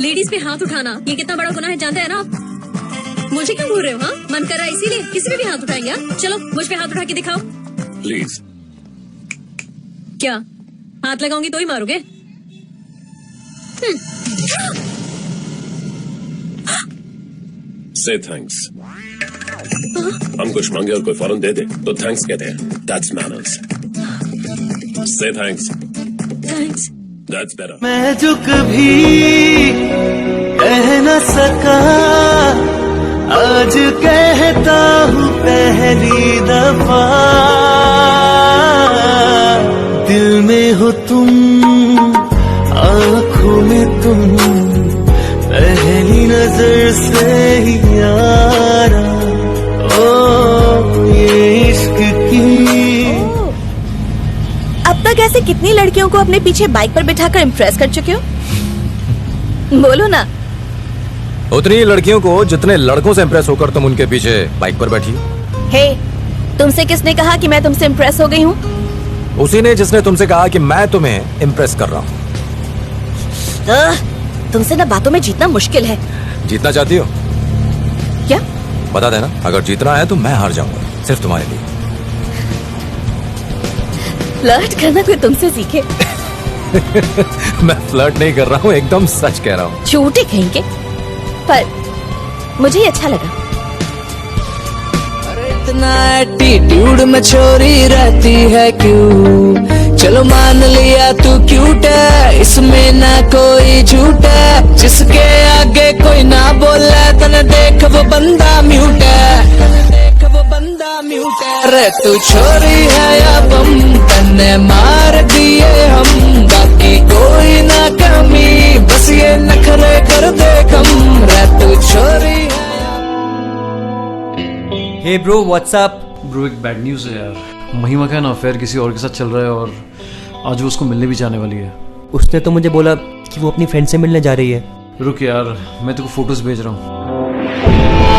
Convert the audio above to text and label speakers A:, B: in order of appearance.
A: Ladies पे हाथ उठाना ये कितना बड़ा गुनाह है जानते हैं ना आप? मुझे क्यों घूर रहे हो? हाँ, मन कर रहा है इसीलिए किसी पे भी हाथ उठाएंगे? हाँ? चलो मुझ पे हाथ उठा के दिखाओ
B: प्लीज।
A: क्या हाथ लगाऊंगी तो ही मारोगे?
B: से थैंक्स। हम कुछ मांगे और कोई फौरन दे दे तो थैंक्स कहते हैं। That's manners. से थैंक्स।
A: थैंक्स।
B: That's better.
C: मैं जो कभी कह न सका आज कहता हूँ पहली दफा। दिल में हो तुम, आँखों में तुम, पहली नजर से ही यारा। ओ ये इश्क की।
D: अब तक ऐसे कितनी लड़कियों को अपने पीछे बाइक पर बिठाकर इम्प्रेस कर चुके हो? बोलो ना।
E: उतनी ही लड़कियों को जितने लड़कों से इम्प्रेस होकर तुम उनके पीछे बाइक पर बैठी।
D: हे, तुमसे किसने कहा कि मैं तुमसे इम्प्रेस हो गई हूँ?
E: उसी ने जिसने तुमसे कहा कि मैं तुम्हें इम्प्रेस कर रहा हूँ।
D: तुमसे ना बातों में जीतना मुश्किल है।
E: जीतना चाहती हो?
D: क्या?
E: बता देना, अगर जीतना है तो मैं हार जाऊंगा, सिर्फ तुम्हारे लिए।
D: फ्लर्ट करना कोई तुमसे सीखे?
E: मैं फ्लर्ट नहीं कर रहा हूँ, एकदम सच कह रहा हूँ।
D: झूठे कहेंगे, पर मुझे ये अच्छा लगा।
F: इतना एटीट्यूड में छोरी रहती है क्यों? चलो मान लिया तू क्यूट है, इसमें ना कोई झूठ है। जिसके आगे कोई ना बोले तने देख वो बंदा म्यूट है, देख वो बंदा म्यूट है। अरे तू छोरी है या बम, तने मार दिए हम, बाकी कोई ना कमी, बस ये नखरे कर दे कम। रे तू छोरी है।
G: Hey bro, what's up?
H: ब्रो एक बैड न्यूज़ है यार। महिमा का ना अफेयर किसी और के साथ चल रहा है और आज वो उसको मिलने भी जाने वाली है।
G: उसने तो मुझे बोला कि वो अपनी फ्रेंड से मिलने जा रही है।
H: रुक यार, मैं तेरे को फोटोज भेज रहा हूँ।